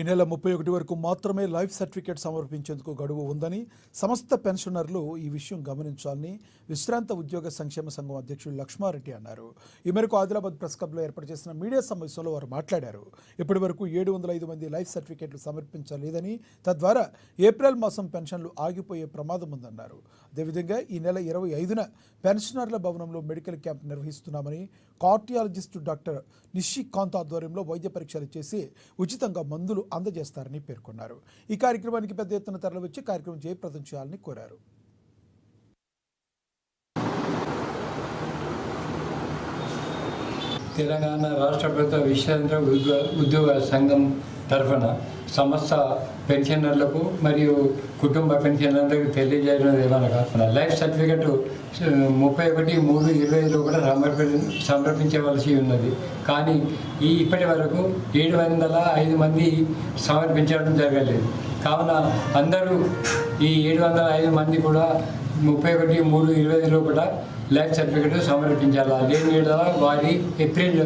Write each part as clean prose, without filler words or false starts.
ఈ నెల 31 వరకు మాత్రమే లైఫ్ సర్టిఫికేట్ సమర్పించేందుకు గడువు ఉందని సమస్త పెన్షనర్లు ఈ విషయం గమనించాలని విశ్రాంత ఉద్యోగ సంక్షేమ సంఘం అధ్యక్షుడు లక్ష్మారెడ్డి అన్నారు. ఈ మేరకు ఆదిలాబాద్ ప్రెస్ క్లబ్లో ఏర్పాటు చేసిన మీడియా సమావేశంలో వారు మాట్లాడారు. ఇప్పటి వరకు 705 మంది లైఫ్ సర్టిఫికేట్లు సమర్పించలేదని, తద్వారా ఏప్రిల్ మాసం పెన్షన్లు ఆగిపోయే ప్రమాదం ఉందన్నారు. అదేవిధంగా ఈ నెల 25న పెన్షనర్ల భవనంలో మెడికల్ క్యాంప్ నిర్వహిస్తున్నామని, కార్డియాలజిస్టు డాక్టర్ నిషికాంత్ ఆధ్వర్యంలో వైద్య పరీక్షలు చేసి ఉచితంగా మందులు అందజేస్తారని పేర్కొన్నారు. ఈ కార్యక్రమానికి పెద్ద ఎత్తున తరలివచ్చి కార్యక్రమం జయప్రదం చేయాలని కోరారు. తెలంగాణ రాష్ట్ర ప్రభుత్వ విశ్రాంత ఉద్యోగ సంఘం తరఫున సమస్త పెన్షనర్లకు మరియు కుటుంబ పెన్షనర్లకు తెలియజేయడం ఏమనగా లైఫ్ సర్టిఫికెట్ 31/3/20 కూడా సమర్పించవలసి ఉన్నది. కానీ ఇప్పటి వరకు 705 మంది సమర్పించడం జరగలేదు. కావున అందరూ ఈ 705 మంది కూడా 31/3/20 కూడా లైఫ్ సర్టిఫికెట్ సమర్పించాలా, లేని వారి ఏప్రిల్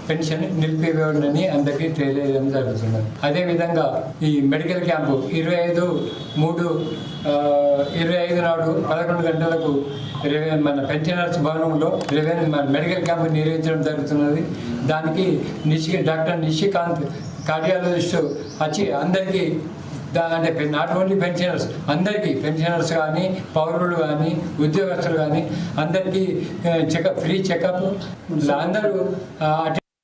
పెన్షన్ నిలిపివేయడని అందరికీ తెలియజేయడం జరుగుతున్నది. అదేవిధంగా ఈ మెడికల్ క్యాంపు 25/3/25 నాడు 11 గంటలకు మన పెన్షనర్స్ భవనంలో మన మెడికల్ క్యాంపు నిర్వహించడం జరుగుతున్నది. దానికి డాక్టర్ నిషికాంత్ కార్డియాలజిస్టు వచ్చి అందరికీ అంటే నాట్ ఓన్లీ పెన్షనర్స్, అందరికీ పెన్షనర్స్ కానీ, పౌరులు కానీ, ఉద్యోగస్తులు కానీ అందరికీ ఫ్రీ చెకప్ అందరూ